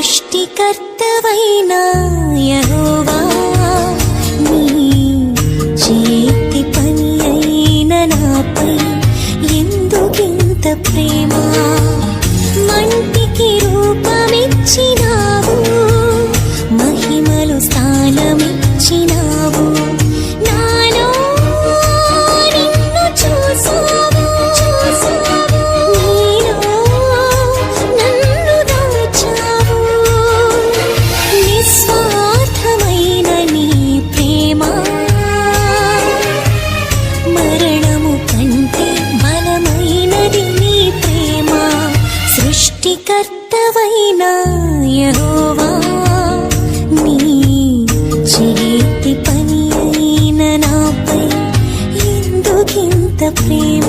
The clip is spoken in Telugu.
సృష్టికర్తవైన యెహోవా నీ చేతి పని అయిన నాపై ఎందుకింత ప్రేమ మంటికి రూపమిచ్చినావు మహిమలు స్థానమిచ్చినావు నాలో నిన్ను చూసావు నీలో నన్ను దాచావు నిస్వార్థమైన నీ ప్రేమ మరణము కంటే బలమైనది నీ ప్రేమ సృష్టికర్తవైన యెహోవా నీ చేతి పని అయిన నాపై ఎందుకింత ప్రేమ